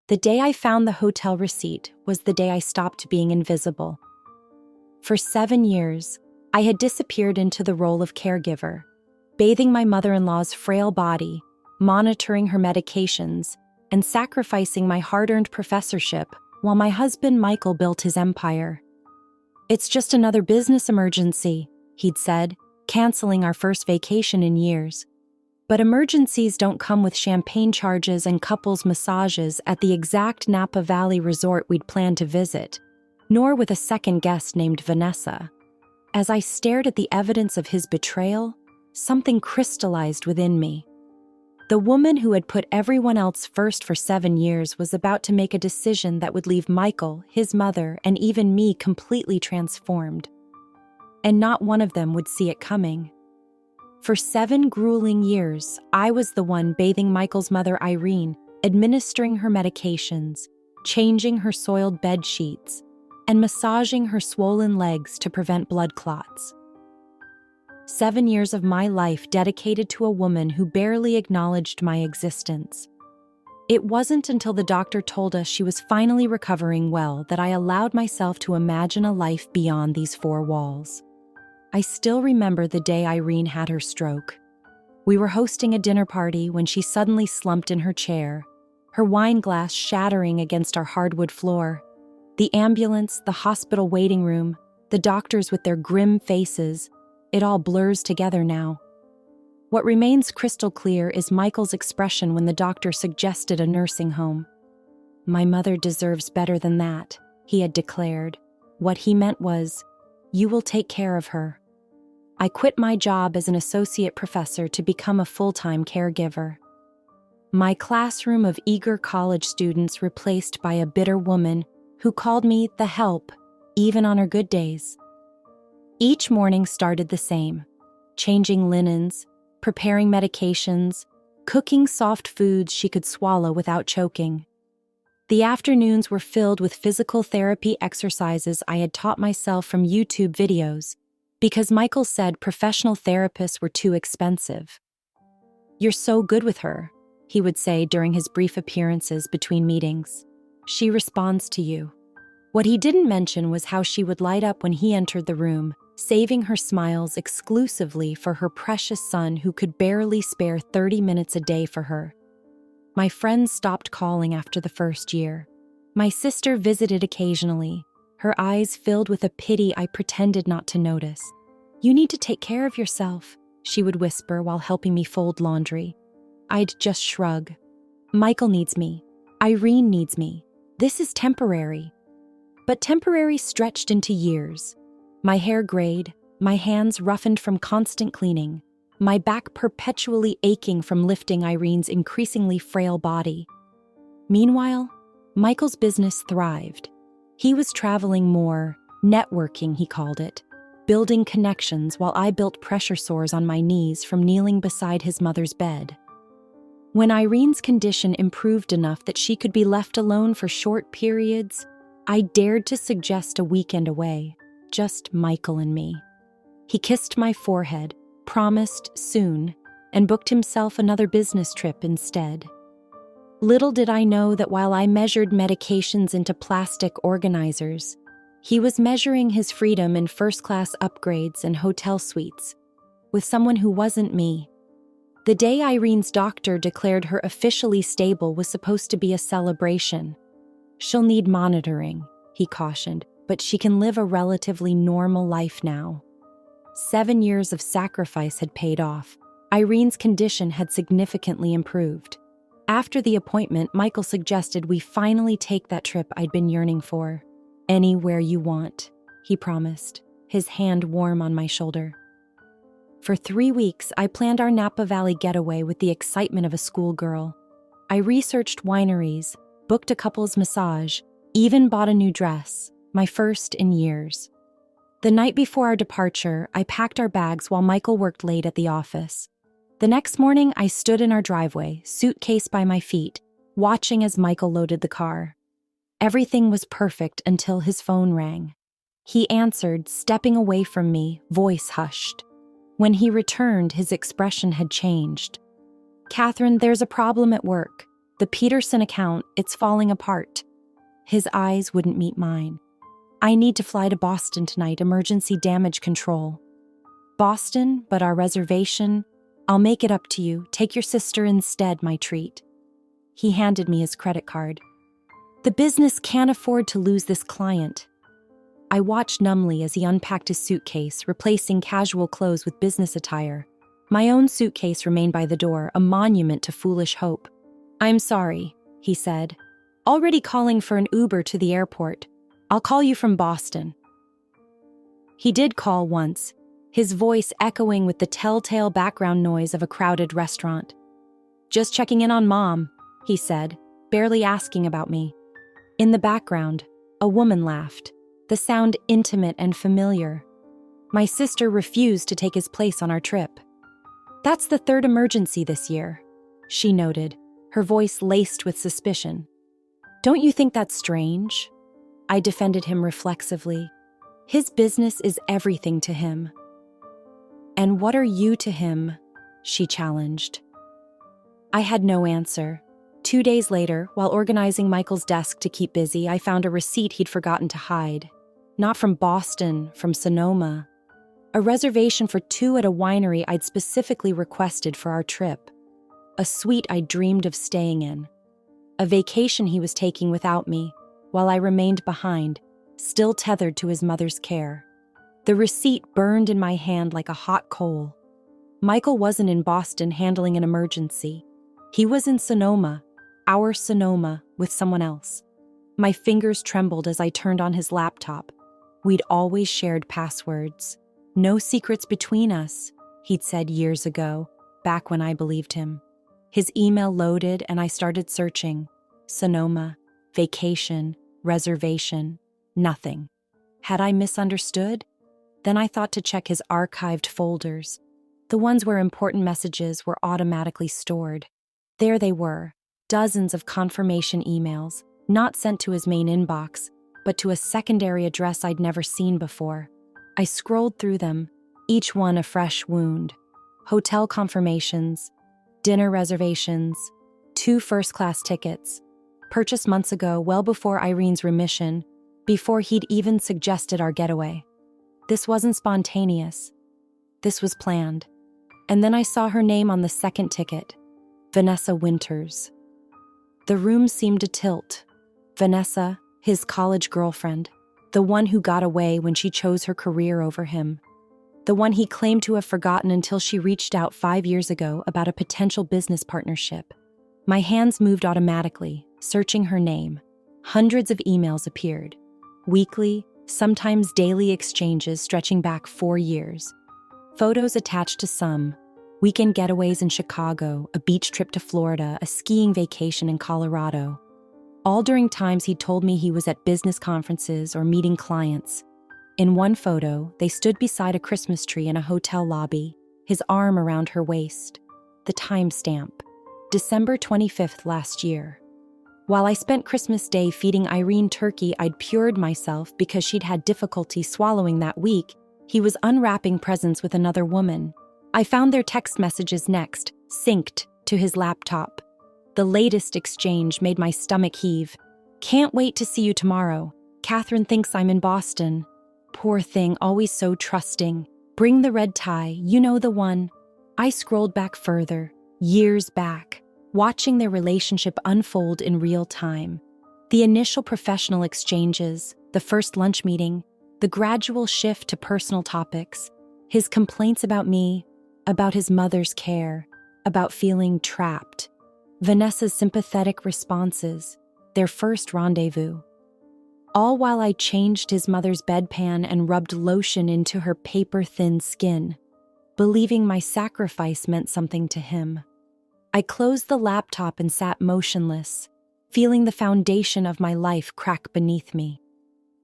The day I found the hotel receipt was the day I stopped being invisible. For 7 years, I had disappeared into the role of caregiver, bathing my mother-in-law's frail body, monitoring her medications, and sacrificing my hard-earned professorship while my husband Michael built his empire. "It's just another business emergency," he'd said, canceling our first vacation in years. But emergencies don't come with champagne charges and couples massages at the exact Napa Valley resort we'd planned to visit, nor with a second guest named Vanessa. As I stared at the evidence of his betrayal, something crystallized within me. The woman who had put everyone else first for 7 years was about to make a decision that would leave Michael, his mother, and even me completely transformed. And not one of them would see it coming. For 7 grueling years, I was the one bathing Michael's mother, Irene, administering her medications, changing her soiled bed sheets, and massaging her swollen legs to prevent blood clots. 7 years of my life dedicated to a woman who barely acknowledged my existence. It wasn't until the doctor told us she was finally recovering well that I allowed myself to imagine a life beyond these 4 walls. I still remember the day Irene had her stroke. We were hosting a dinner party when she suddenly slumped in her chair, her wine glass shattering against our hardwood floor. The ambulance, the hospital waiting room, the doctors with their grim faces, it all blurs together now. What remains crystal clear is Michael's expression when the doctor suggested a nursing home. "My mother deserves better than that," he had declared. What he meant was, "You will take care of her." I quit my job as an associate professor to become a full-time caregiver. My classroom of eager college students replaced by a bitter woman who called me the help, even on her good days. Each morning started the same: changing linens, preparing medications, cooking soft foods she could swallow without choking. The afternoons were filled with physical therapy exercises I had taught myself from YouTube videos, because Michael said professional therapists were too expensive. "You're so good with her," he would say during his brief appearances between meetings. "She responds to you." What he didn't mention was how she would light up when he entered the room, saving her smiles exclusively for her precious son who could barely spare 30 minutes a day for her. My friends stopped calling after the first year. My sister visited occasionally, her eyes filled with a pity I pretended not to notice. "You need to take care of yourself," she would whisper while helping me fold laundry. I'd just shrug. "Michael needs me. Irene needs me. This is temporary." But temporary stretched into years. My hair grayed, my hands roughened from constant cleaning, my back perpetually aching from lifting Irene's increasingly frail body. Meanwhile, Michael's business thrived. He was traveling more, networking, he called it, building connections while I built pressure sores on my knees from kneeling beside his mother's bed. When Irene's condition improved enough that she could be left alone for short periods, I dared to suggest a weekend away, just Michael and me. He kissed my forehead, promised soon, and booked himself another business trip instead. Little did I know that while I measured medications into plastic organizers, he was measuring his freedom in first-class upgrades and hotel suites, with someone who wasn't me. The day Irene's doctor declared her officially stable was supposed to be a celebration. "She'll need monitoring," he cautioned, "but she can live a relatively normal life now." 7 years of sacrifice had paid off. Irene's condition had significantly improved. After the appointment, Michael suggested we finally take that trip I'd been yearning for. "Anywhere you want," he promised, his hand warm on my shoulder. For 3 weeks, I planned our Napa Valley getaway with the excitement of a schoolgirl. I researched wineries, booked a couple's massage, even bought a new dress, my first in years. The night before our departure, I packed our bags while Michael worked late at the office. The next morning, I stood in our driveway, suitcase by my feet, watching as Michael loaded the car. Everything was perfect until his phone rang. He answered, stepping away from me, voice hushed. When he returned, his expression had changed. "Catherine, there's a problem at work. The Peterson account, it's falling apart. His eyes wouldn't meet mine. I need to fly to Boston tonight, emergency damage control. Boston, but our reservation? I'll make it up to you. Take your sister instead, my treat. He handed me his credit card. The business can't afford to lose this client. I watched numbly as he unpacked his suitcase, replacing casual clothes with business attire. My own suitcase remained by the door, a monument to foolish hope. I'm sorry, he said. Already calling for an Uber to the airport. I'll call you from Boston. He did call once, his voice echoing with the telltale background noise of a crowded restaurant. Just checking in on Mom, he said, barely asking about me. In the background, a woman laughed, the sound intimate and familiar. My sister refused to take his place on our trip. That's the third emergency this year, she noted, her voice laced with suspicion. Don't you think that's strange? I defended him reflexively. His business is everything to him. And what are you to him? She challenged. I had no answer. 2 days later, while organizing Michael's desk to keep busy, I found a receipt he'd forgotten to hide. Not from Boston, from Sonoma. A reservation for 2 at a winery I'd specifically requested for our trip. A suite I dreamed of staying in. A vacation he was taking without me, while I remained behind, still tethered to his mother's care. The receipt burned in my hand like a hot coal. Michael wasn't in Boston handling an emergency. He was in Sonoma, our Sonoma, with someone else. My fingers trembled as I turned on his laptop. We'd always shared passwords. No secrets between us, he'd said years ago, back when I believed him. His email loaded and I started searching. Sonoma, vacation, reservation, nothing. Had I misunderstood? Then I thought to check his archived folders, the ones where important messages were automatically stored. There they were, dozens of confirmation emails, not sent to his main inbox, but to a secondary address I'd never seen before. I scrolled through them, each one a fresh wound. Hotel confirmations, dinner reservations, 2 first-class tickets, purchased months ago, well before Irene's remission, before he'd even suggested our getaway. This wasn't spontaneous. This was planned. And then I saw her name on the second ticket, Vanessa Winters. The room seemed to tilt. Vanessa, his college girlfriend, the one who got away when she chose her career over him. The one he claimed to have forgotten until she reached out 5 years ago about a potential business partnership. My hands moved automatically, searching her name. Hundreds of emails appeared. Weekly, sometimes daily exchanges stretching back 4 years. Photos attached to some. Weekend getaways in Chicago, a beach trip to Florida, a skiing vacation in Colorado. All during times he'd told me he was at business conferences or meeting clients. In one photo, they stood beside a Christmas tree in a hotel lobby, his arm around her waist. The timestamp, December 25th last year. While I spent Christmas Day feeding Irene turkey I'd pured myself because she'd had difficulty swallowing that week, he was unwrapping presents with another woman. I found their text messages next, synced to his laptop. The latest exchange made my stomach heave. Can't wait to see you tomorrow. Catherine thinks I'm in Boston. Poor thing, always so trusting. Bring the red tie, you know the one. I scrolled back further, years back, watching their relationship unfold in real time. The initial professional exchanges, the first lunch meeting, the gradual shift to personal topics, his complaints about me, about his mother's care, about feeling trapped. Vanessa's sympathetic responses, their first rendezvous. All while I changed his mother's bedpan and rubbed lotion into her paper-thin skin, believing my sacrifice meant something to him. I closed the laptop and sat motionless, feeling the foundation of my life crack beneath me.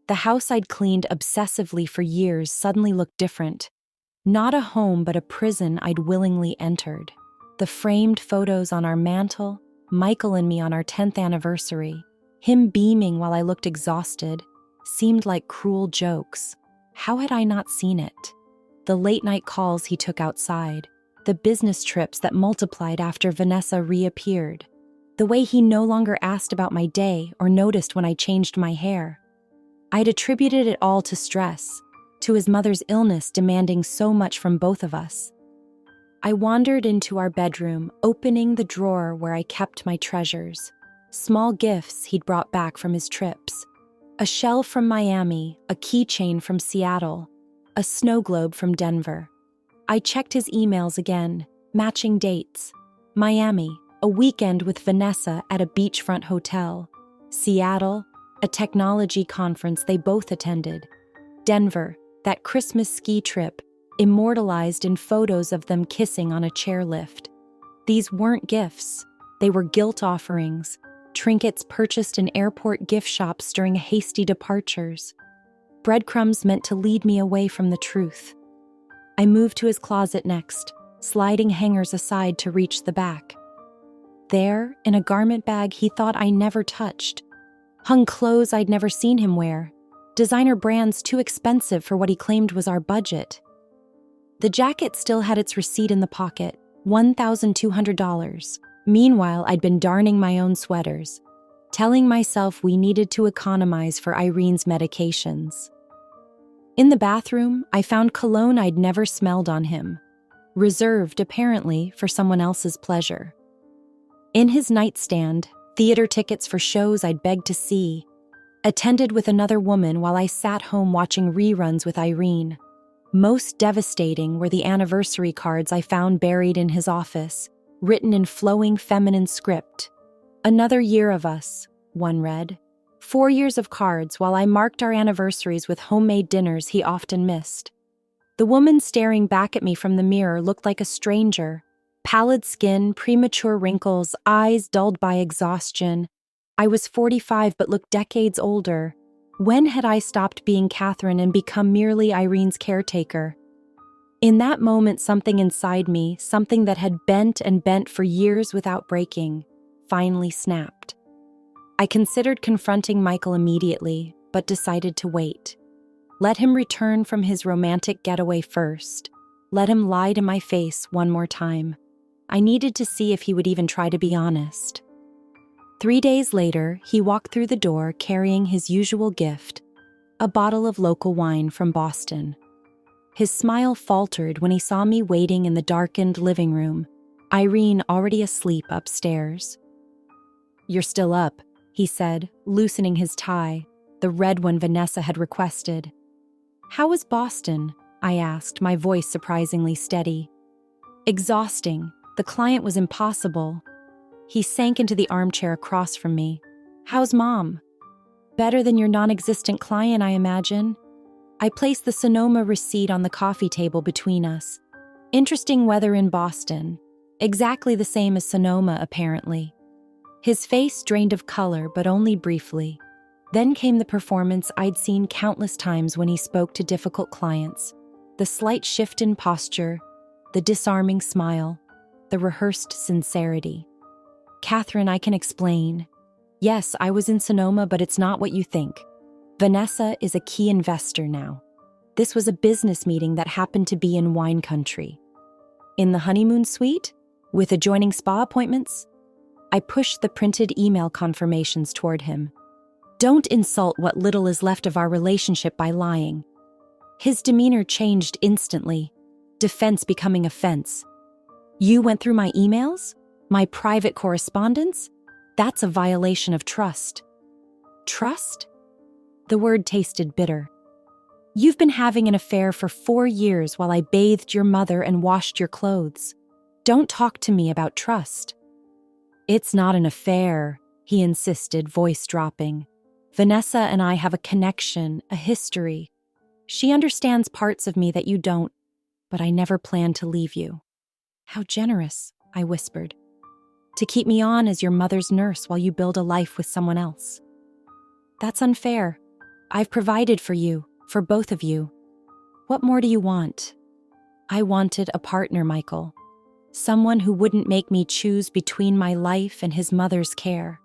The house I'd cleaned obsessively for years suddenly looked different. Not a home, but a prison I'd willingly entered. The framed photos on our mantle, Michael and me on our 10th anniversary, him beaming while I looked exhausted, seemed like cruel jokes. How had I not seen it? The late-night calls he took outside, the business trips that multiplied after Vanessa reappeared, The way he no longer asked about my day or noticed when I changed my hair. I'd attributed it all to stress, to his mother's illness demanding so much from both of us. I wandered into our bedroom, opening the drawer where I kept my treasures. Small gifts he'd brought back from his trips. A shell from Miami, a keychain from Seattle, a snow globe from Denver. I checked his emails again, matching dates. Miami, a weekend with Vanessa at a beachfront hotel. Seattle, a technology conference they both attended. Denver, that Christmas ski trip, immortalized in photos of them kissing on a chairlift. These weren't gifts. They were guilt offerings, trinkets purchased in airport gift shops during hasty departures. Breadcrumbs meant to lead me away from the truth. I moved to his closet next, sliding hangers aside to reach the back. There, in a garment bag he thought I never touched, hung clothes I'd never seen him wear, designer brands too expensive for what he claimed was our budget. The jacket still had its receipt in the pocket, $1,200. Meanwhile, I'd been darning my own sweaters, telling myself we needed to economize for Irene's medications. In the bathroom, I found cologne I'd never smelled on him, reserved apparently for someone else's pleasure. In his nightstand, theater tickets for shows I'd begged to see, attended with another woman while I sat home watching reruns with Irene. Most devastating were the anniversary cards I found buried in his office, written in flowing feminine script. "Another year of us," one read. 4 years of cards while I marked our anniversaries with homemade dinners he often missed. The woman staring back at me from the mirror looked like a stranger. Pallid skin, premature wrinkles, eyes dulled by exhaustion. I was 45 but looked decades older. When had I stopped being Catherine and become merely Irene's caretaker? In that moment, something inside me, something that had bent and bent for years without breaking, finally snapped. I considered confronting Michael immediately, but decided to wait. Let him return from his romantic getaway first. Let him lie to my face one more time. I needed to see if he would even try to be honest. 3 days later, he walked through the door carrying his usual gift, a bottle of local wine from Boston. His smile faltered when he saw me waiting in the darkened living room, Irene already asleep upstairs. "You're still up," he said, loosening his tie, the red one Vanessa had requested. "How was Boston?" I asked, my voice surprisingly steady. "Exhausting. The client was impossible." He sank into the armchair across from me. "How's Mom?" "Better than your non-existent client, I imagine." I placed the Sonoma receipt on the coffee table between us. Interesting weather in Boston. Exactly the same as Sonoma, apparently. His face drained of color, but only briefly. Then came the performance I'd seen countless times when he spoke to difficult clients. The slight shift in posture, the disarming smile, the rehearsed sincerity. "Catherine, I can explain. Yes, I was in Sonoma, but it's not what you think. Vanessa is a key investor now. This was a business meeting that happened to be in wine country. In the honeymoon suite, with adjoining spa appointments?" I pushed the printed email confirmations toward him. "Don't insult what little is left of our relationship by lying." His demeanor changed instantly, defense becoming offense. "You went through my emails? My private correspondence? That's a violation of trust." "Trust?" The word tasted bitter. "You've been having an affair for 4 years while I bathed your mother and washed your clothes. Don't talk to me about trust." "It's not an affair," he insisted, voice dropping. "Vanessa and I have a connection, a history. She understands parts of me that you don't, but I never planned to leave you." "How generous," I whispered. "To keep me on as your mother's nurse while you build a life with someone else." "That's unfair. I've provided for you, for both of you. What more do you want?" I wanted a partner, Michael. Someone who wouldn't make me choose between my life and his mother's care.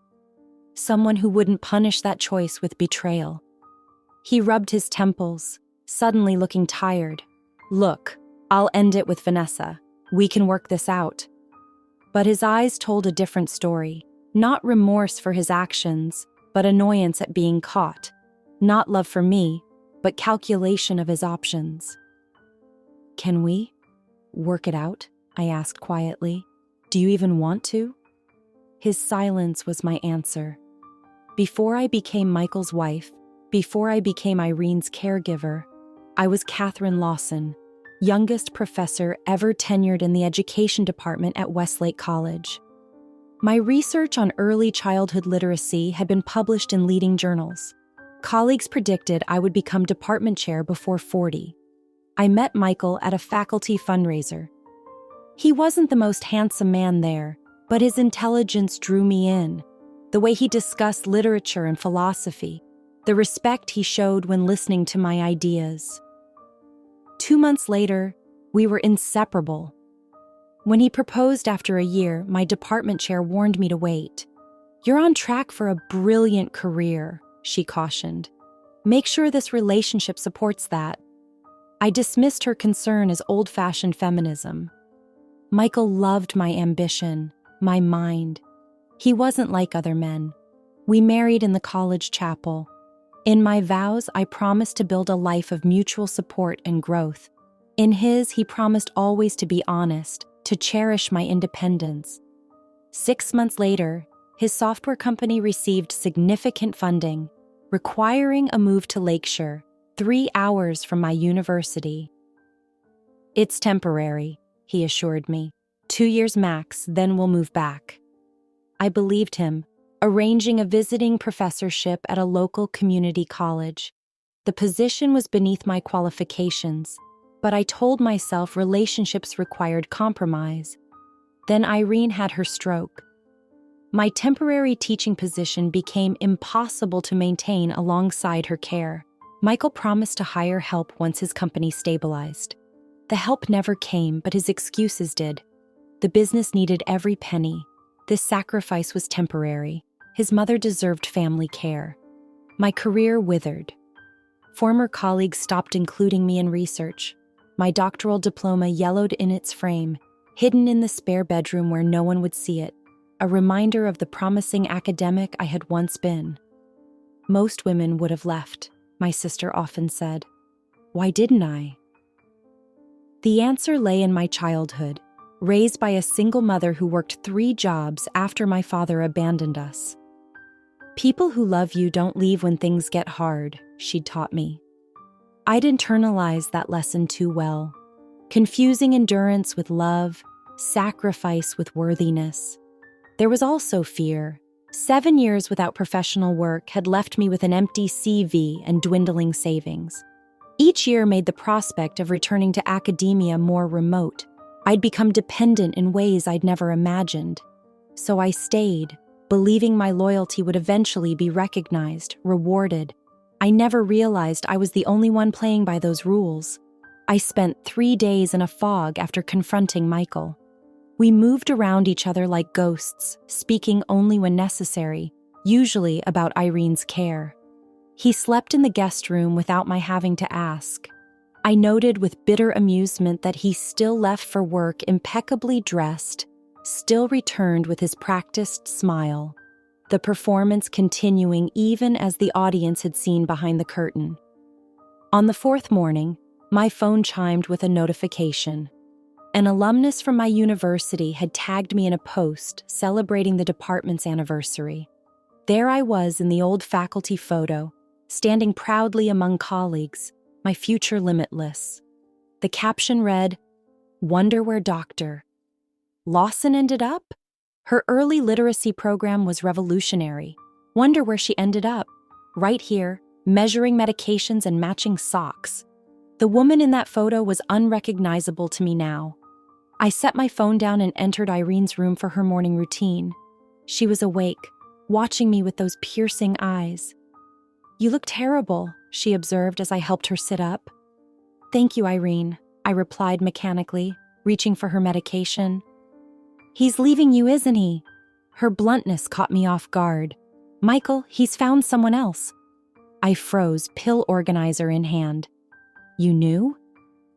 Someone who wouldn't punish that choice with betrayal. He rubbed his temples, suddenly looking tired. "Look, I'll end it with Vanessa. We can work this out." But his eyes told a different story. Not remorse for his actions, but annoyance at being caught. Not love for me, but calculation of his options. "Can we work it out?" I asked quietly. "Do you even want to?" His silence was my answer. Before I became Michael's wife, before I became Irene's caregiver, I was Catherine Lawson, youngest professor ever tenured in the education department at Westlake College. My research on early childhood literacy had been published in leading journals. Colleagues predicted I would become department chair before 40. I met Michael at a faculty fundraiser. He wasn't the most handsome man there, but his intelligence drew me in. The way he discussed literature and philosophy, the respect he showed when listening to my ideas. 2 months later, we were inseparable. When he proposed after a year, my department chair warned me to wait. "You're on track for a brilliant career," she cautioned. "Make sure this relationship supports that." I dismissed her concern as old-fashioned feminism. Michael loved my ambition, my mind. He wasn't like other men. We married in the college chapel. In my vows, I promised to build a life of mutual support and growth. In his, he promised always to be honest, to cherish my independence. 6 months later, his software company received significant funding, requiring a move to Lakeshore, 3 hours from my university. "It's temporary," he assured me. 2 years max, then we'll move back." I believed him, arranging a visiting professorship at a local community college. The position was beneath my qualifications, but I told myself relationships required compromise. Then Irene had her stroke. My temporary teaching position became impossible to maintain alongside her care. Michael promised to hire help once his company stabilized. The help never came, but his excuses did. The business needed every penny. This sacrifice was temporary. His mother deserved family care. My career withered. Former colleagues stopped including me in research. My doctoral diploma yellowed in its frame, hidden in the spare bedroom where no one would see it, a reminder of the promising academic I had once been. "Most women would have left," my sister often said. Why didn't I? The answer lay in my childhood, raised by a single mother who worked 3 jobs after my father abandoned us. "People who love you don't leave when things get hard," she'd taught me. I'd internalized that lesson too well, confusing endurance with love, sacrifice with worthiness. There was also fear. 7 years without professional work had left me with an empty CV and dwindling savings. Each year made the prospect of returning to academia more remote. I'd become dependent in ways I'd never imagined. So I stayed, believing my loyalty would eventually be recognized, rewarded. I never realized I was the only one playing by those rules. I spent 3 days in a fog after confronting Michael. We moved around each other like ghosts, speaking only when necessary, usually about Irene's care. He slept in the guest room without my having to ask. I noted with bitter amusement that he still left for work impeccably dressed, still returned with his practiced smile, the performance continuing even as the audience had seen behind the curtain. On the 4th morning, my phone chimed with a notification. An alumnus from my university had tagged me in a post celebrating the department's anniversary. There I was in the old faculty photo, standing proudly among colleagues, my future limitless. The caption read, "Wonder where Dr. Lawson ended up?" Her early literacy program was revolutionary. Wonder where she ended up. Right here, measuring medications and matching socks. The woman in that photo was unrecognizable to me now. I set my phone down and entered Irene's room for her morning routine. She was awake, watching me with those piercing eyes. "You look terrible," she observed as I helped her sit up. "Thank you, Irene," I replied mechanically, reaching for her medication. "He's leaving you, isn't he?" Her bluntness caught me off guard. "Michael, he's found someone else." I froze, pill organizer in hand. "You knew?"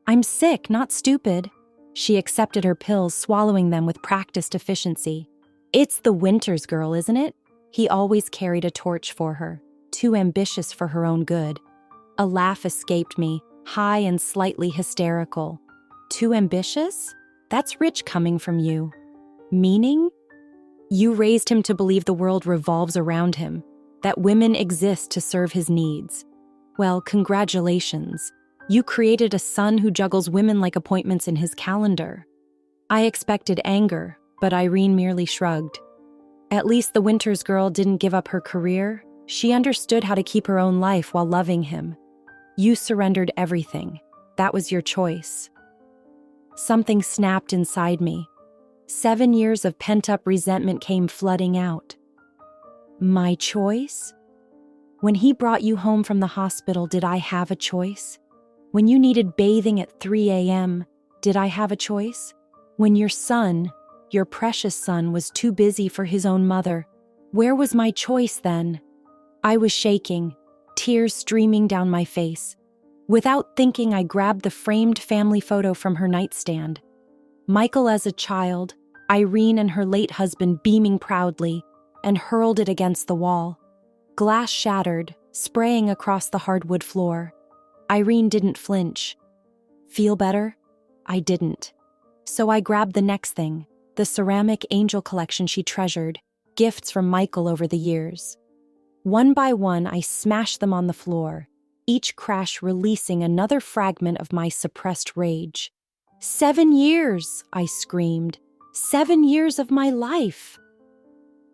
"I'm sick, not stupid." She accepted her pills, swallowing them with practiced efficiency. It's the Winters girl, isn't it? He always carried a torch for her, too ambitious for her own good. A laugh escaped me, high and slightly hysterical. Too ambitious? That's rich coming from you. Meaning? You raised him to believe the world revolves around him, that women exist to serve his needs. Well, congratulations. You created a son who juggles women like appointments in his calendar. I expected anger, but Irene merely shrugged. At least the Winters girl didn't give up her career. She understood how to keep her own life while loving him. You surrendered everything. That was your choice. Something snapped inside me. 7 years of pent-up resentment came flooding out. My choice? When he brought you home from the hospital, did I have a choice? When you needed bathing at 3 a.m., did I have a choice? When your son, your precious son, was too busy for his own mother, where was my choice then? I was shaking, tears streaming down my face. Without thinking, I grabbed the framed family photo from her nightstand. Michael as a child, Irene and her late husband beaming proudly, and hurled it against the wall. Glass shattered, spraying across the hardwood floor. Irene didn't flinch. Feel better? I didn't. So I grabbed the next thing, the ceramic angel collection she treasured, gifts from Michael over the years. One by one, I smashed them on the floor, each crash releasing another fragment of my suppressed rage. 7 years, I screamed. 7 years of my life.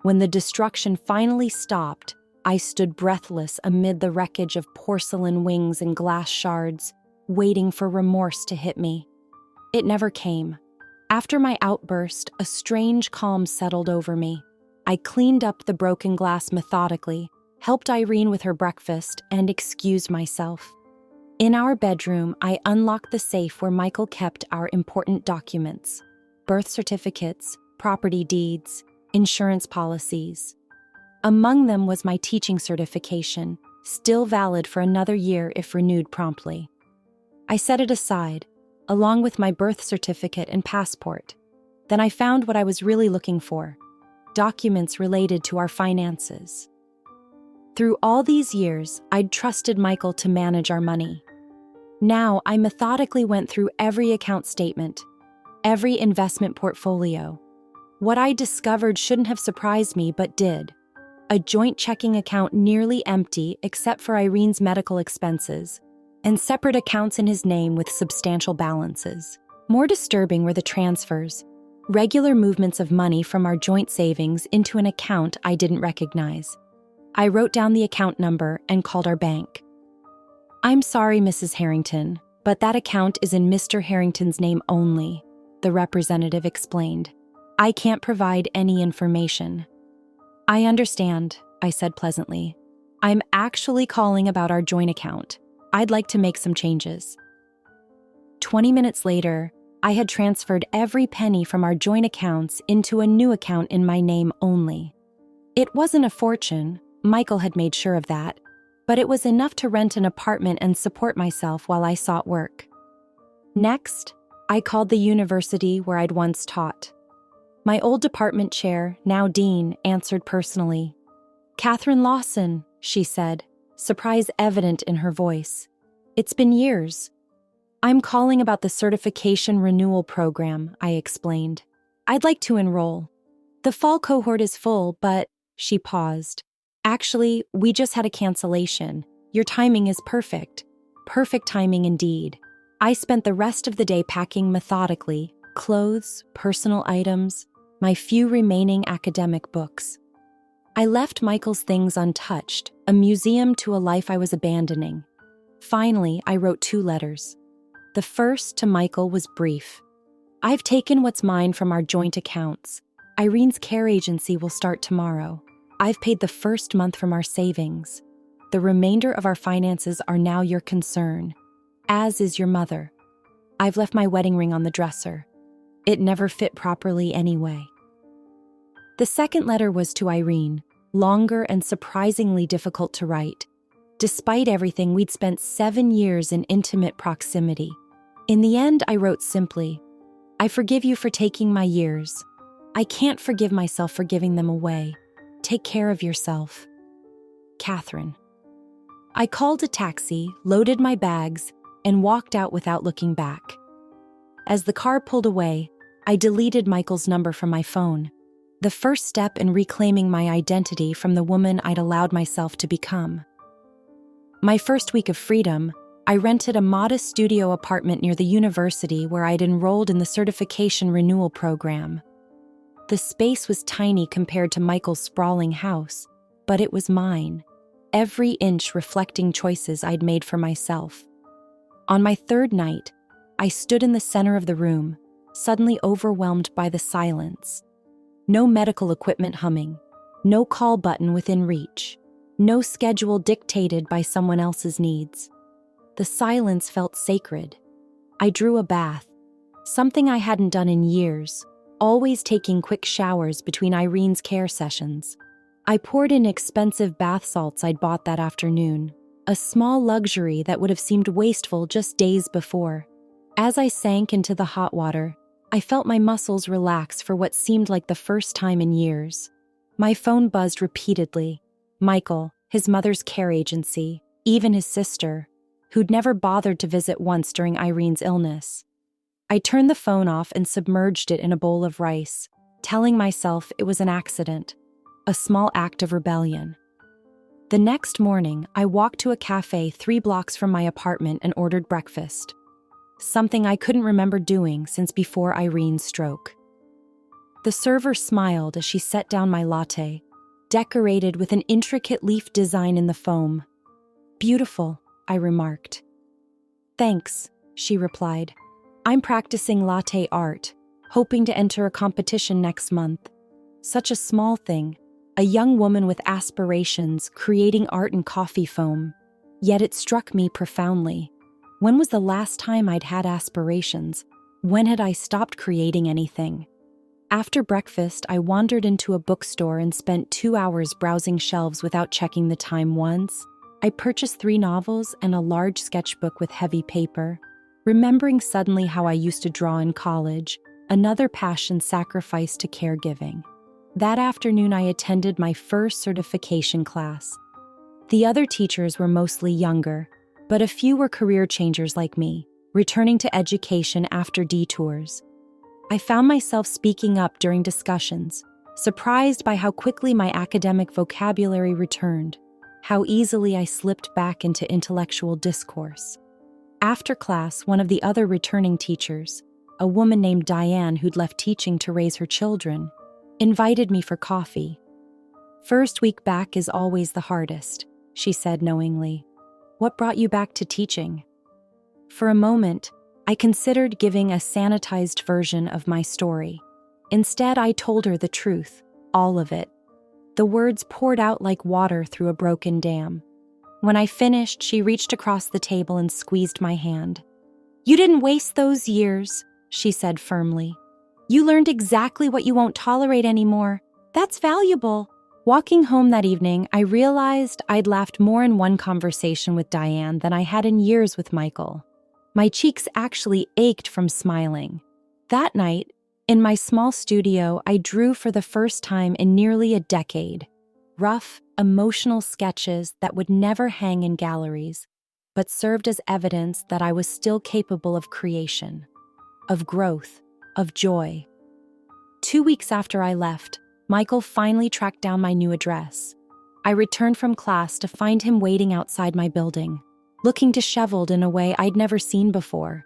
When the destruction finally stopped, I stood breathless amid the wreckage of porcelain wings and glass shards, waiting for remorse to hit me. It never came. After my outburst, a strange calm settled over me. I cleaned up the broken glass methodically, helped Irene with her breakfast, and excused myself. In our bedroom, I unlocked the safe where Michael kept our important documents: birth certificates, property deeds, insurance policies. Among them was my teaching certification, still valid for another year if renewed promptly. I set it aside, along with my birth certificate and passport. Then I found what I was really looking for: documents related to our finances. Through all these years, I'd trusted Michael to manage our money. Now, I methodically went through every account statement, every investment portfolio. What I discovered shouldn't have surprised me, but did. A joint checking account nearly empty except for Irene's medical expenses, and separate accounts in his name with substantial balances. More disturbing were the transfers, regular movements of money from our joint savings into an account I didn't recognize. I wrote down the account number and called our bank. "I'm sorry, Mrs. Harrington, but that account is in Mr. Harrington's name only," the representative explained. "I can't provide any information." "I understand," I said pleasantly. "I'm actually calling about our joint account. I'd like to make some changes." 20 minutes later, I had transferred every penny from our joint accounts into a new account in my name only. It wasn't a fortune, Michael had made sure of that, but it was enough to rent an apartment and support myself while I sought work. Next, I called the university where I'd once taught. My old department chair, now dean, answered personally. "Catherine Lawson," she said, surprise evident in her voice. "It's been years." "I'm calling about the certification renewal program," I explained. "I'd like to enroll. The fall cohort is full, but..." She paused. "Actually, we just had a cancellation. Your timing is perfect. Perfect timing indeed." I spent the rest of the day packing methodically: clothes, personal items, my few remaining academic books. I left Michael's things untouched, a museum to a life I was abandoning. Finally, I wrote 2 letters. The first to Michael was brief. "I've taken what's mine from our joint accounts. Irene's care agency will start tomorrow. I've paid the first month from our savings. The remainder of our finances are now your concern, as is your mother. I've left my wedding ring on the dresser. It never fit properly anyway." The second letter was to Irene, longer and surprisingly difficult to write. Despite everything, we'd spent 7 years in intimate proximity. In the end, I wrote simply, "I forgive you for taking my years. I can't forgive myself for giving them away. Take care of yourself. Catherine. I called a taxi, loaded my bags, and walked out without looking back. As the car pulled away, I deleted Michael's number from my phone, the first step in reclaiming my identity from the woman I'd allowed myself to become. My first week of freedom, I rented a modest studio apartment near the university where I'd enrolled in the certification renewal program. The space was tiny compared to Michael's sprawling house, but it was mine, every inch reflecting choices I'd made for myself. On my third night, I stood in the center of the room, suddenly overwhelmed by the silence. No medical equipment humming, no call button within reach, no schedule dictated by someone else's needs. The silence felt sacred. I drew a bath, something I hadn't done in years, always taking quick showers between Irene's care sessions. I poured in expensive bath salts I'd bought that afternoon, a small luxury that would have seemed wasteful just days before. As I sank into the hot water, I felt my muscles relax for what seemed like the first time in years. My phone buzzed repeatedly. Michael, his mother's care agency, even his sister, who'd never bothered to visit once during Irene's illness. I turned the phone off and submerged it in a bowl of rice, telling myself it was an accident, a small act of rebellion. The next morning, I walked to a cafe 3 blocks from my apartment and ordered breakfast, something I couldn't remember doing since before Irene's stroke. The server smiled as she set down my latte, decorated with an intricate leaf design in the foam. "Beautiful," I remarked. "Thanks," she replied. "I'm practicing latte art, hoping to enter a competition next month." Such a small thing, a young woman with aspirations creating art in coffee foam. Yet it struck me profoundly. When was the last time I'd had aspirations? When had I stopped creating anything? After breakfast, I wandered into a bookstore and spent 2 hours browsing shelves without checking the time once. I purchased 3 novels and a large sketchbook with heavy paper, remembering suddenly how I used to draw in college, another passion sacrificed to caregiving. That afternoon, I attended my first certification class. The other teachers were mostly younger, but a few were career changers like me, returning to education after detours. I found myself speaking up during discussions, surprised by how quickly my academic vocabulary returned, how easily I slipped back into intellectual discourse. After class, one of the other returning teachers, a woman named Diane who'd left teaching to raise her children, invited me for coffee. "First week back is always the hardest," she said knowingly. "What brought you back to teaching?" For a moment, I considered giving a sanitized version of my story. Instead, I told her the truth, all of it. The words poured out like water through a broken dam. When I finished, she reached across the table and squeezed my hand. "You didn't waste those years," she said firmly. "You learned exactly what you won't tolerate anymore. That's valuable." Walking home that evening, I realized I'd laughed more in one conversation with Diane than I had in years with Michael. My cheeks actually ached from smiling. That night, in my small studio, I drew for the first time in nearly a decade. Rough, emotional sketches that would never hang in galleries, but served as evidence that I was still capable of creation, of growth, of joy. 2 weeks after I left, Michael finally tracked down my new address. I returned from class to find him waiting outside my building, looking disheveled in a way I'd never seen before,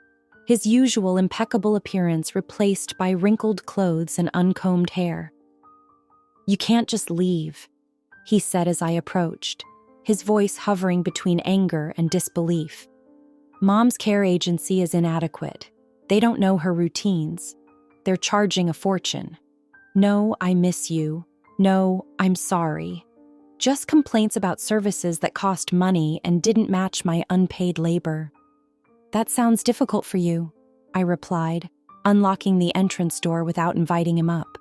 his usual impeccable appearance replaced by wrinkled clothes and uncombed hair. "You can't just leave," he said as I approached, his voice hovering between anger and disbelief. "Mom's care agency is inadequate. They don't know her routines. They're charging a fortune. No, I miss you. No, I'm sorry. Just complaints about services that cost money and didn't match my unpaid labor." "That sounds difficult for you," I replied, unlocking the entrance door without inviting him up.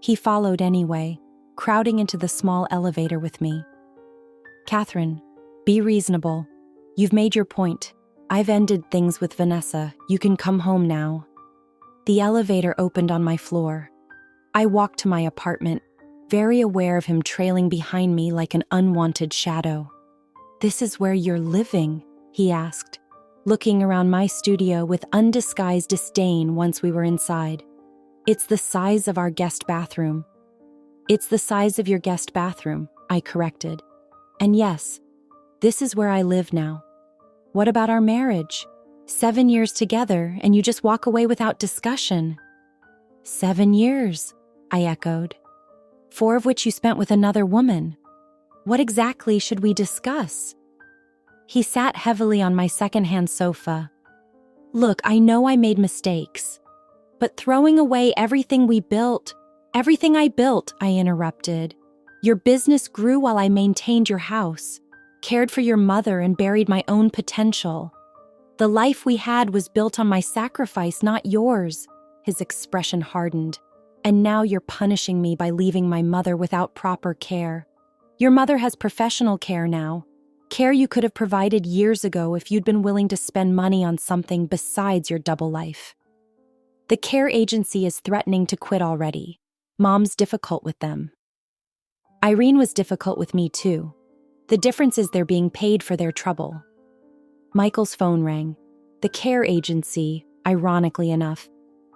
He followed anyway, crowding into the small elevator with me. "Catherine, be reasonable. You've made your point. I've ended things with Vanessa. You can come home now." The elevator opened on my floor. I walked to my apartment, very aware of him trailing behind me like an unwanted shadow. "This is where you're living?" he asked, looking around my studio with undisguised disdain once we were inside. "It's the size of our guest bathroom." "It's the size of your guest bathroom," I corrected. "And yes, this is where I live now." "What about our marriage? 7 years together, and you just walk away without discussion." 7 years, I echoed. 4 of which you spent with another woman. What exactly should we discuss? He sat heavily on my secondhand sofa. "Look, I know I made mistakes, but throwing away everything we built, everything I built," I interrupted. "Your business grew while I maintained your house, cared for your mother, and buried my own potential. The life we had was built on my sacrifice, not yours." His expression hardened. "And now you're punishing me by leaving my mother without proper care. Your mother has professional care now. Care you could have provided years ago if you'd been willing to spend money on something besides your double life. The care agency is threatening to quit already. Mom's difficult with them." Irene was difficult with me too. The difference is they're being paid for their trouble. Michael's phone rang. The care agency, ironically enough.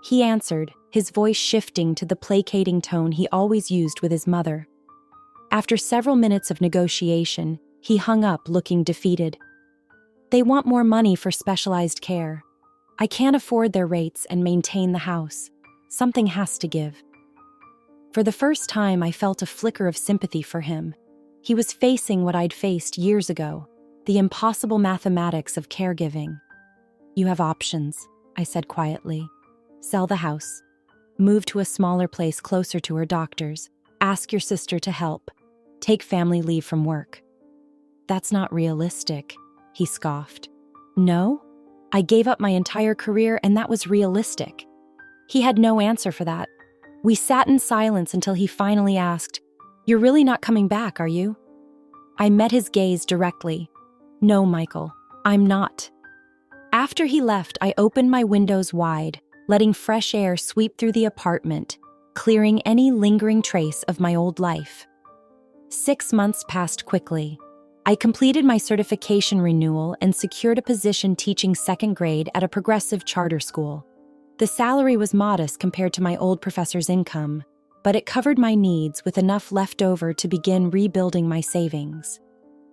He answered, his voice shifting to the placating tone he always used with his mother. After several minutes of negotiation, he hung up looking defeated. "They want more money for specialized care. I can't afford their rates and maintain the house. Something has to give." For the first time, I felt a flicker of sympathy for him. He was facing what I'd faced years ago, the impossible mathematics of caregiving. "You have options," I said quietly. "Sell the house. Move to a smaller place closer to her doctors. Ask your sister to help. Take family leave from work." "That's not realistic," he scoffed. "No? I gave up my entire career and that was realistic." He had no answer for that. We sat in silence until he finally asked, "You're really not coming back, are you?" I met his gaze directly. "No, Michael, I'm not." After he left, I opened my windows wide, letting fresh air sweep through the apartment, clearing any lingering trace of my old life. 6 months passed quickly. I completed my certification renewal and secured a position teaching 2nd grade at a progressive charter school. The salary was modest compared to my old professor's income, but it covered my needs with enough left over to begin rebuilding my savings.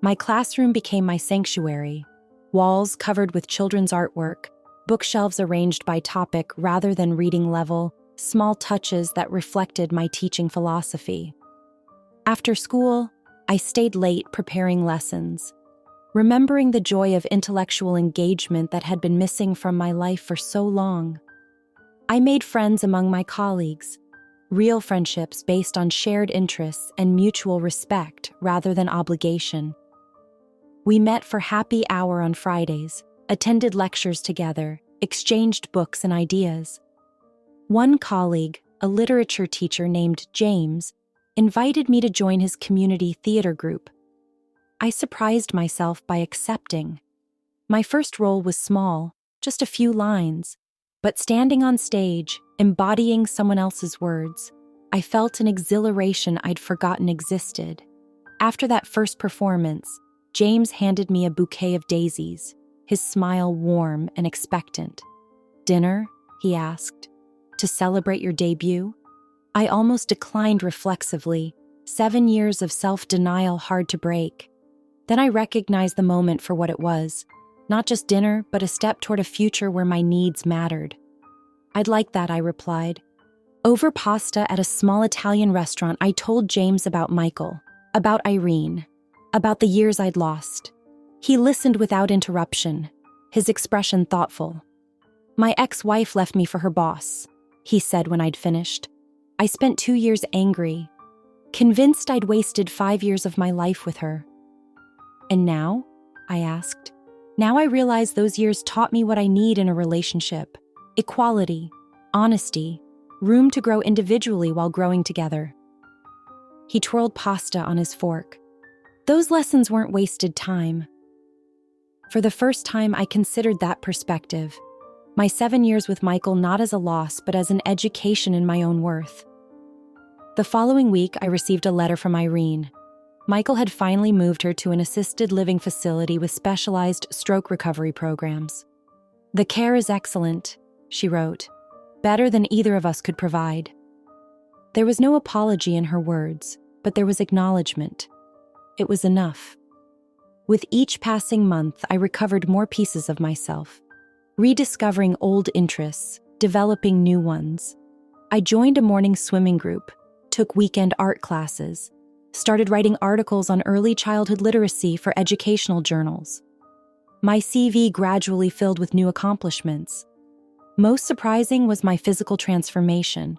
My classroom became my sanctuary, walls covered with children's artwork, bookshelves arranged by topic rather than reading level, small touches that reflected my teaching philosophy. After school, I stayed late preparing lessons, remembering the joy of intellectual engagement that had been missing from my life for so long. I made friends among my colleagues, real friendships based on shared interests and mutual respect rather than obligation. We met for happy hour on Fridays, attended lectures together, exchanged books and ideas. One colleague, a literature teacher named James, invited me to join his community theater group. I surprised myself by accepting. My first role was small, just a few lines, but standing on stage, embodying someone else's words, I felt an exhilaration I'd forgotten existed. After that first performance, James handed me a bouquet of daisies, his smile warm and expectant. "Dinner?" he asked. "To celebrate your debut?" I almost declined reflexively, 7 years of self-denial hard to break. Then I recognized the moment for what it was, not just dinner, but a step toward a future where my needs mattered. "I'd like that," I replied. Over pasta at a small Italian restaurant, I told James about Michael, about Irene, about the years I'd lost. He listened without interruption, his expression thoughtful. "My ex-wife left me for her boss," he said when I'd finished. "I spent 2 years angry, convinced I'd wasted 5 years of my life with her." "And now?" I asked. "Now I realize those years taught me what I need in a relationship: equality, honesty, room to grow individually while growing together." He twirled pasta on his fork. Those lessons weren't wasted time. For the first time, I considered that perspective. My 7 years with Michael not as a loss, but as an education in my own worth. The following week, I received a letter from Irene. Michael had finally moved her to an assisted living facility with specialized stroke recovery programs. "The care is excellent," she wrote. "Better than either of us could provide." There was no apology in her words, but there was acknowledgement. It was enough. With each passing month, I recovered more pieces of myself, rediscovering old interests, developing new ones. I joined a morning swimming group, took weekend art classes, started writing articles on early childhood literacy for educational journals. My CV gradually filled with new accomplishments. Most surprising was my physical transformation.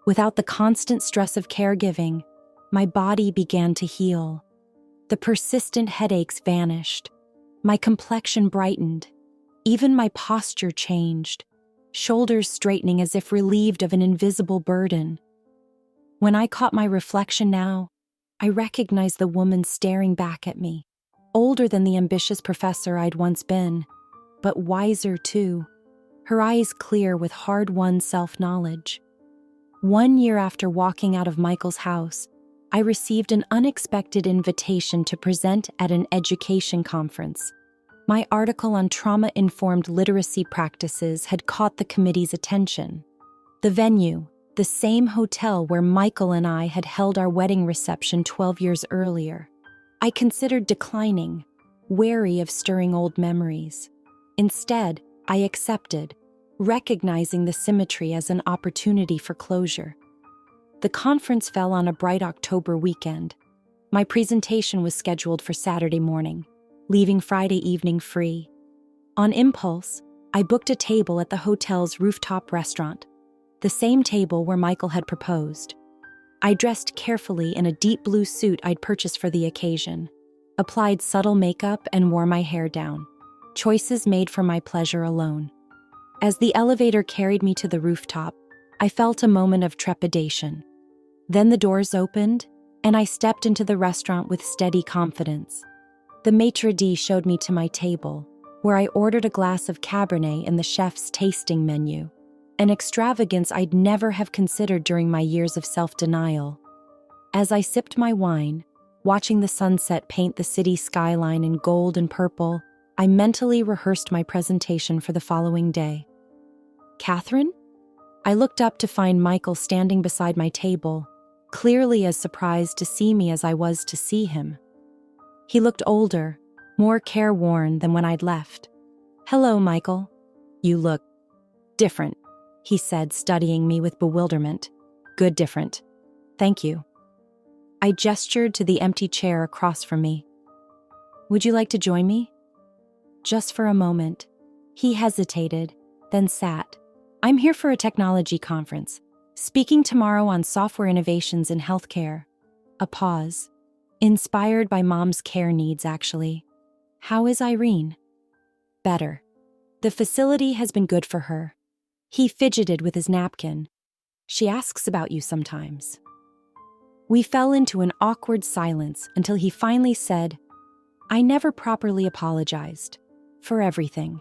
Without the constant stress of caregiving, my body began to heal. The persistent headaches vanished. My complexion brightened. Even my posture changed, shoulders straightening as if relieved of an invisible burden. When I caught my reflection now, I recognized the woman staring back at me, older than the ambitious professor I'd once been, but wiser too, her eyes clear with hard-won self-knowledge. 1 year after walking out of Michael's house, I received an unexpected invitation to present at an education conference. My article on trauma-informed literacy practices had caught the committee's attention. The venue, the same hotel where Michael and I had held our wedding reception 12 years earlier. I considered declining, wary of stirring old memories. Instead, I accepted, recognizing the symmetry as an opportunity for closure. The conference fell on a bright October weekend. My presentation was scheduled for Saturday morning, leaving Friday evening free. On impulse, I booked a table at the hotel's rooftop restaurant, the same table where Michael had proposed. I dressed carefully in a deep blue suit I'd purchased for the occasion, applied subtle makeup and wore my hair down, choices made for my pleasure alone. As the elevator carried me to the rooftop, I felt a moment of trepidation. Then the doors opened, and I stepped into the restaurant with steady confidence. The maitre d' showed me to my table, where I ordered a glass of Cabernet in the chef's tasting menu, an extravagance I'd never have considered during my years of self-denial. As I sipped my wine, watching the sunset paint the city skyline in gold and purple, I mentally rehearsed my presentation for the following day. "Catherine?" I looked up to find Michael standing beside my table, clearly as surprised to see me as I was to see him. He looked older, more careworn than when I'd left. "Hello, Michael. You look different," he said, studying me with bewilderment. "Good different. Thank you." I gestured to the empty chair across from me. "Would you like to join me?" Just for a moment. He hesitated, then sat. "I'm here for a technology conference, speaking tomorrow on software innovations in healthcare." A pause. "Inspired by Mom's care needs, actually. How is Irene?" "Better. The facility has been good for her." He fidgeted with his napkin. "She asks about you sometimes." We fell into an awkward silence until he finally said, "I never properly apologized. For everything."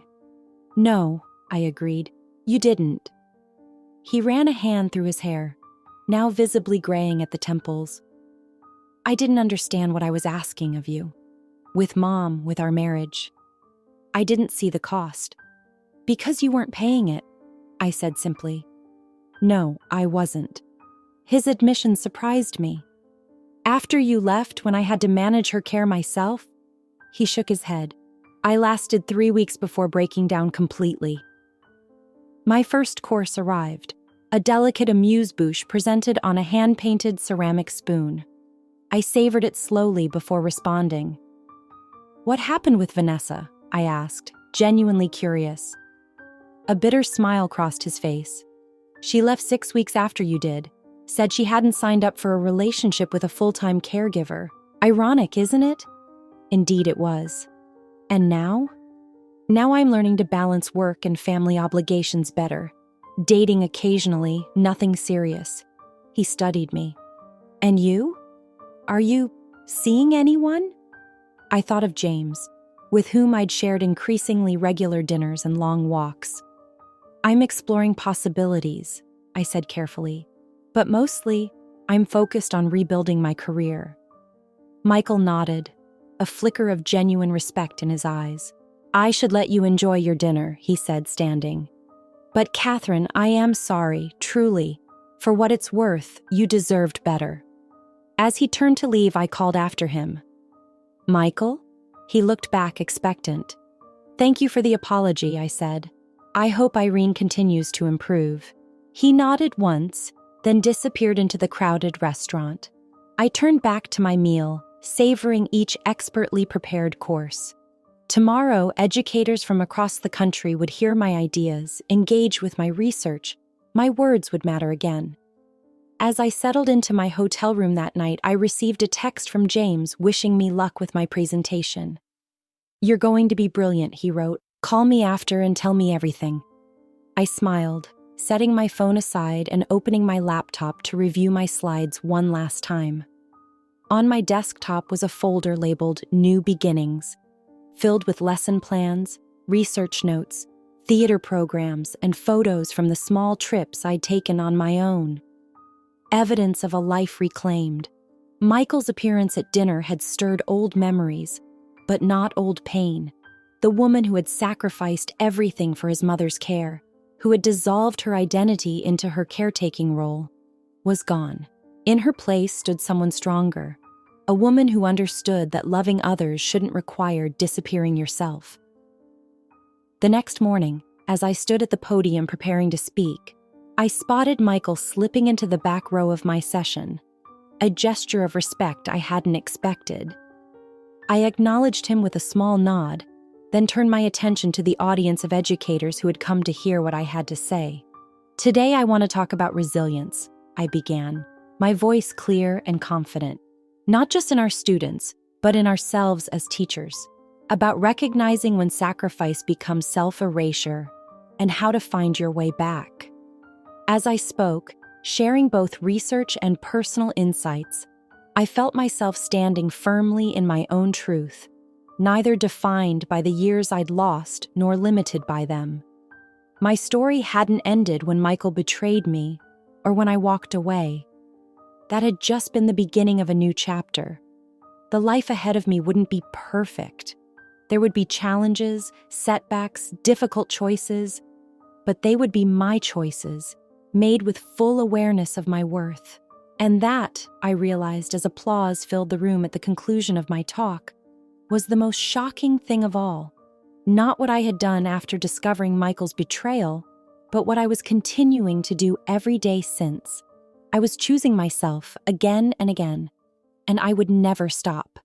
"No," I agreed. "You didn't." He ran a hand through his hair, now visibly graying at the temples. "I didn't understand what I was asking of you. With Mom, with our marriage. I didn't see the cost. Because you weren't paying it," I said simply. "No, I wasn't." His admission surprised me. "After you left, when I had to manage her care myself?" He shook his head. "I lasted 3 weeks before breaking down completely." My first course arrived, a delicate amuse-bouche presented on a hand-painted ceramic spoon. I savored it slowly before responding. "What happened with Vanessa?" I asked, genuinely curious. A bitter smile crossed his face. "She left 6 weeks after you did. Said she hadn't signed up for a relationship with a full-time caregiver. Ironic, isn't it?" Indeed it was. "And now?" "Now I'm learning to balance work and family obligations better. Dating occasionally, nothing serious." He studied me. "And you? Are you seeing anyone?" I thought of James, with whom I'd shared increasingly regular dinners and long walks. "I'm exploring possibilities," I said carefully. "But mostly, I'm focused on rebuilding my career." Michael nodded, a flicker of genuine respect in his eyes. "I should let you enjoy your dinner," he said, standing. "But Catherine, I am sorry, truly. For what it's worth, you deserved better." As he turned to leave, I called after him. "Michael?" He looked back, expectant. "Thank you for the apology," I said. "I hope Irene continues to improve." He nodded once, then disappeared into the crowded restaurant. I turned back to my meal, savoring each expertly prepared course. Tomorrow, educators from across the country would hear my ideas, engage with my research. My words would matter again. As I settled into my hotel room that night, I received a text from James wishing me luck with my presentation. "You're going to be brilliant," he wrote. "Call me after and tell me everything." I smiled, setting my phone aside and opening my laptop to review my slides one last time. On my desktop was a folder labeled New Beginnings, filled with lesson plans, research notes, theater programs, and photos from the small trips I'd taken on my own. Evidence of a life reclaimed. Michael's appearance at dinner had stirred old memories, but not old pain. The woman who had sacrificed everything for his mother's care, who had dissolved her identity into her caretaking role, was gone. In her place stood someone stronger, a woman who understood that loving others shouldn't require disappearing yourself. The next morning, as I stood at the podium preparing to speak, I spotted Michael slipping into the back row of my session, a gesture of respect I hadn't expected. I acknowledged him with a small nod, then turned my attention to the audience of educators who had come to hear what I had to say. "Today I want to talk about resilience," I began, my voice clear and confident. "Not just in our students, but in ourselves as teachers. About recognizing when sacrifice becomes self-erasure and how to find your way back." As I spoke, sharing both research and personal insights, I felt myself standing firmly in my own truth, neither defined by the years I'd lost nor limited by them. My story hadn't ended when Michael betrayed me or when I walked away. That had just been the beginning of a new chapter. The life ahead of me wouldn't be perfect. There would be challenges, setbacks, difficult choices, but they would be my choices, made with full awareness of my worth. And that, I realized as applause filled the room at the conclusion of my talk, was the most shocking thing of all. Not what I had done after discovering Michael's betrayal, but what I was continuing to do every day since. I was choosing myself again and again, and I would never stop.